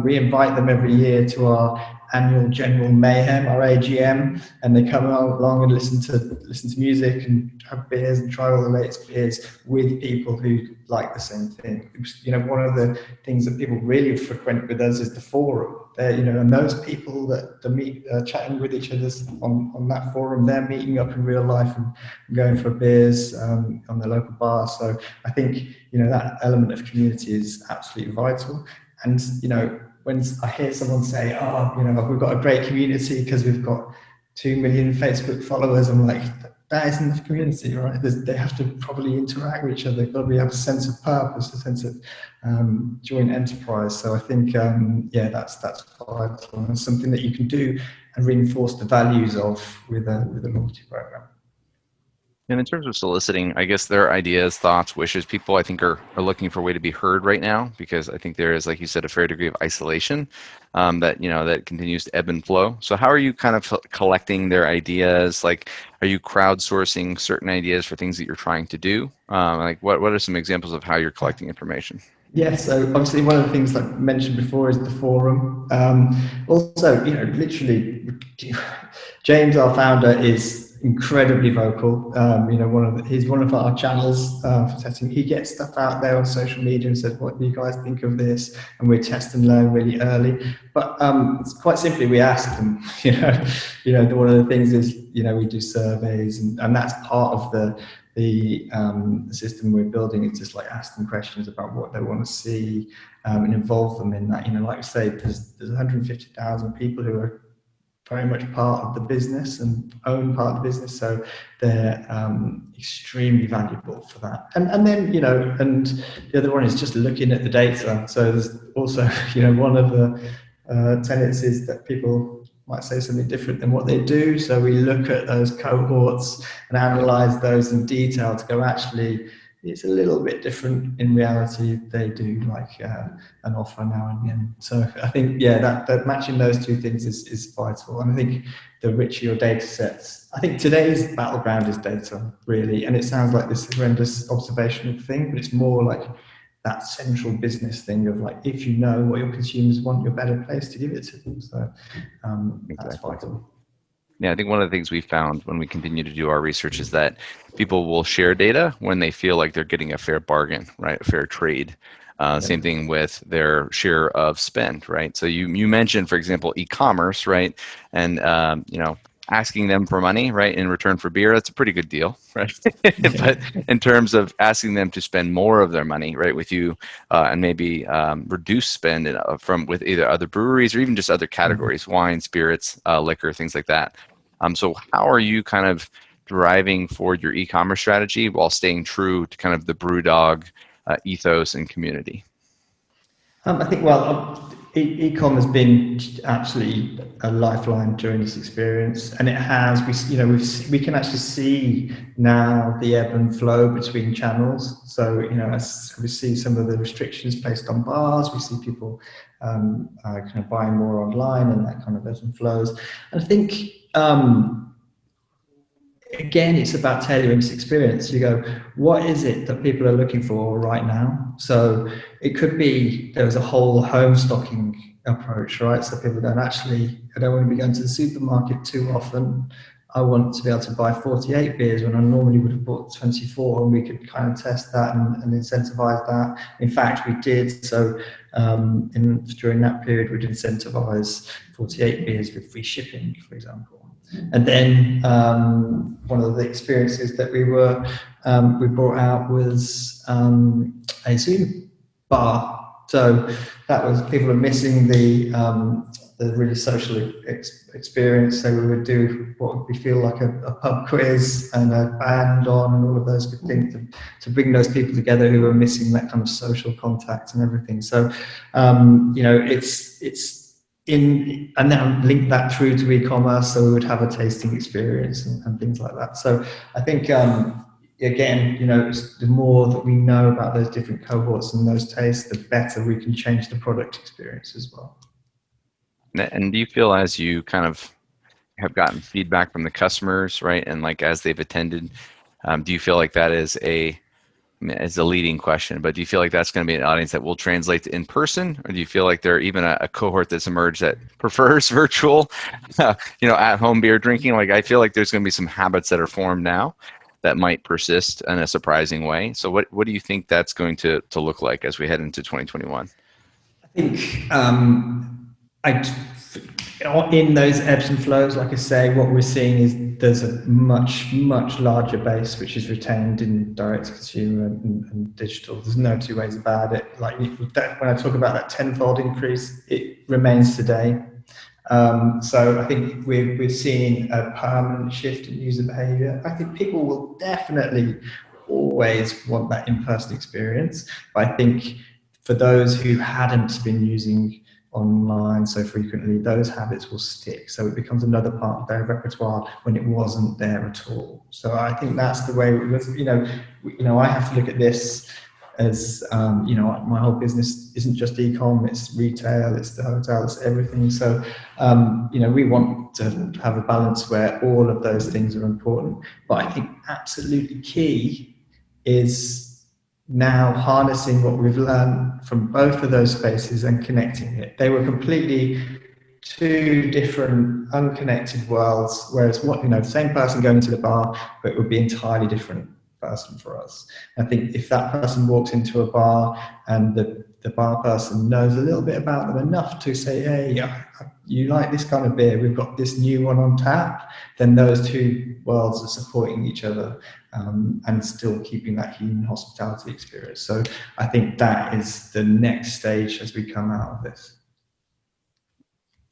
we invite them every year to our annual general mayhem, our AGM, and they come along and listen to music and have beers and try all the latest beers with people who like the same thing. You know, one of the things that people really frequent with us is the forum. You know, and those people that meet chatting with each other on that forum, they're meeting up in real life and going for beers on the local bar. So I think, you know, that element of community is absolutely vital. And, you know, when I hear someone say, oh, you know, we've got a great community because we've got 2 million Facebook followers, I'm like, that isn't the community, right? They have to probably interact with each other. They've got to have a sense of purpose, a sense of joint enterprise. So I think, yeah, that's vital, and something that you can do and reinforce the values of with a loyalty program. And in terms of soliciting, I guess their ideas, thoughts, wishes, people I think are looking for a way to be heard right now, because I think there is, like you said, a fair degree of isolation that, you know, that continues to ebb and flow. So how are you kind of collecting their ideas? Like, are you crowdsourcing certain ideas for things that you're trying to do? Like what are some examples of how you're collecting information? Yeah, so obviously one of the things like I mentioned before is the forum. Also, you know, literally, James, our founder, is incredibly vocal. You know, he's one of our channels for testing. He gets stuff out there on social media and says, "What do you guys think of this?" And we test and learn really early. But it's quite simply we ask them. You know, one of the things is, you know, we do surveys, and that's part of the system we're building. Is just like ask them questions about what they want to see and involve them in that. You know, like I say, there's 150,000 people who are very much part of the business and own part of the business, so they're extremely valuable for that. And then, you know, and the other one is just looking at the data. So there's also, you know, one of the tenets is that people might say something different than what they do. So we look at those cohorts and analyze those in detail to go, actually, it's a little bit different in reality. They do like an offer now and again. So I think, yeah, that matching those two things is vital. And I think the richer your data sets, I think today's battleground is data, really. And it sounds like this horrendous observational thing, but it's more like that central business thing of like, if you know what your consumers want, you're better placed to give it to them. So that's vital. Yeah, I think one of the things we found when we continue to do our research is that people will share data when they feel like they're getting a fair bargain, right? A fair trade. Same thing with their share of spend, right? So you mentioned, for example, e-commerce, right? And you know, asking them for money, right, in return for beer, that's a pretty good deal, right? But in terms of asking them to spend more of their money, right, with you, and maybe reduce spend with either other breweries or even just other categories, wine, spirits, liquor, things like that. So how are you kind of driving forward your e-commerce strategy while staying true to kind of the BrewDog ethos and community? I think, well, e-com has been absolutely a lifeline during this experience, and it has. We can actually see now the ebb and flow between channels. So, you know, as we see some of the restrictions placed on bars, we see people kind of buying more online, and that kind of ebbs and flows. And I think. Again, it's about tailoring this experience. You go, what is it that people are looking for right now? So it could be there was a whole home stocking approach, right? So people going, actually, I don't want to be going to the supermarket too often. I want to be able to buy 48 beers when I normally would have bought 24, and we could kind of test that and incentivize that. In fact, we did. So during that period, we'd incentivize 48 beers with free shipping, for example. And then one of the experiences that we brought out was a Zoom bar. So that was, people are missing the really social experience. So we would do what we feel like a pub quiz and a band on and all of those good things to bring those people together who are missing that kind of social contact and everything. So you know, and then link that through to e-commerce, so we would have a tasting experience and things like that. So I think again, the more that we know about those different cohorts and those tastes, the better we can change the product experience as well. And do you feel as you kind of have gotten feedback from the customers, right? And like as they've attended, do you feel like that is as a leading question, but do you feel like that's going to be an audience that will translate to in person, or do you feel like there even a cohort that's emerged that prefers virtual, at home beer drinking? Like I feel like there's going to be some habits that are formed now that might persist in a surprising way. So what do you think that's going to look like as we head into 2021? I think in those ebbs and flows, like I say, what we're seeing is there's a much larger base which is retained in direct to consumer and digital. There's no two ways about it. Like when I talk about that tenfold increase, it remains today. So I think we're seeing a permanent shift in user behavior. I think people will definitely always want that in-person experience, but I think for those who hadn't been using online so frequently, those habits will stick. So it becomes another part of their repertoire when it wasn't there at all. So I think that's the way. I have to look at this as my whole business isn't just e-com, it's retail, it's the hotel, it's everything. So we want to have a balance where all of those things are important. But I think absolutely key is now harnessing what we've learned from both of those spaces and connecting it. They were completely two different unconnected worlds, whereas the same person going to the bar, but it would be entirely different person for us. I think if that person walks into a bar and the bar person knows a little bit about them enough to say, hey, you like this kind of beer, we've got this new one on tap, then those two worlds are supporting each other and still keeping that human hospitality experience. So I think that is the next stage as we come out of this.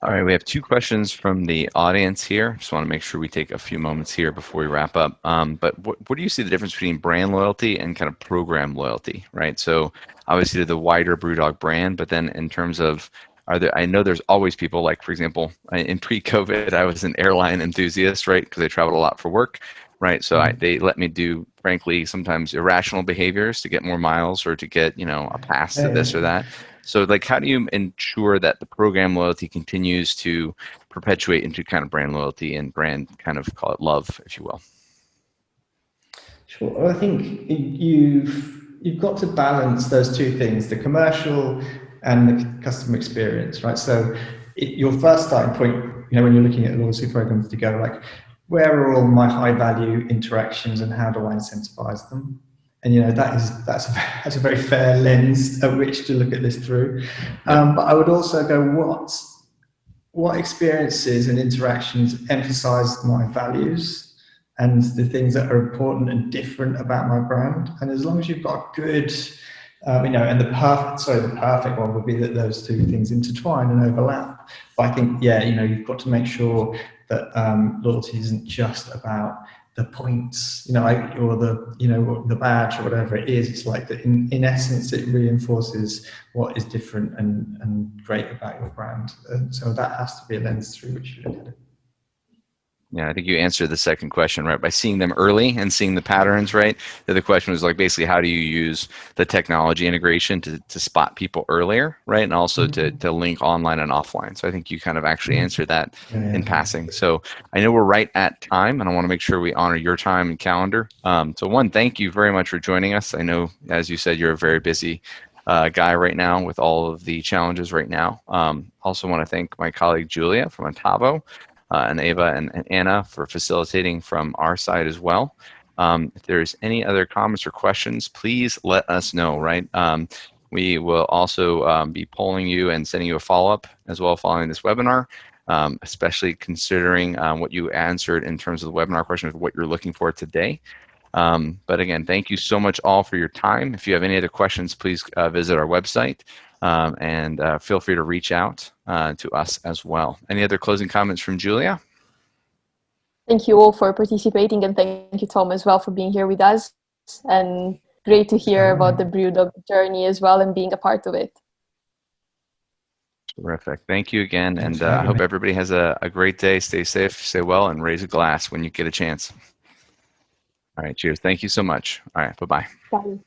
All right, we have two questions from the audience here. Just want to make sure we take a few moments here before we wrap up. But what do you see the difference between brand loyalty and kind of program loyalty, right? So obviously the wider BrewDog brand, but then in terms of, I know there's always people like, for example, in pre-COVID, I was an airline enthusiast, right? Because I traveled a lot for work, right? So they let me do, frankly, sometimes irrational behaviors to get more miles or to get, a pass to this or that. So like, how do you ensure that the program loyalty continues to perpetuate into kind of brand loyalty and brand kind of, call it love, if you will? Sure. Well, I think you've got to balance those two things, the commercial and the customer experience, right? So your first starting point, when you're looking at loyalty programs to go, like, where are all my high value interactions and how do I incentivize them? And that's a very fair lens at which to look at this through. But I would also go, what experiences and interactions emphasize my values and the things that are important and different about my brand? And as long as you've got good, and the perfect one would be that those two things intertwine and overlap. But I think, you've got to make sure that loyalty isn't just about the points, or the badge or whatever it is. It's like that in essence, it reinforces what is different and great about your brand. And so that has to be a lens through which you look at it. Yeah, I think you answered the second question, right? By seeing them early and seeing the patterns, right? The other question was like, basically, how do you use the technology integration to spot people earlier, right? And also to link online and offline. So I think you kind of actually answered that in passing. So I know we're right at time, and I want to make sure we honor your time and calendar. So one, thank you very much for joining us. I know, as you said, you're a very busy guy right now with all of the challenges right now. Also want to thank my colleague, Julia from Antavo, and Ava and Anna for facilitating from our side as well. If there's any other comments or questions, please let us know, right? We will also be polling you and sending you a follow-up as well following this webinar, especially considering what you answered in terms of the webinar question of what you're looking for today. But again, thank you so much all for your time. If you have any other questions, please visit our website. And feel free to reach out to us as well. Any other closing comments from Julia? Thank you all for participating, and thank you, Tom, as well, for being here with us. And great to hear about the BrewDog journey as well and being a part of it. Terrific. Thank you again. And I hope everybody has a great day. Stay safe, stay well, and raise a glass when you get a chance. All right, cheers. Thank you so much. All right, bye-bye. Bye.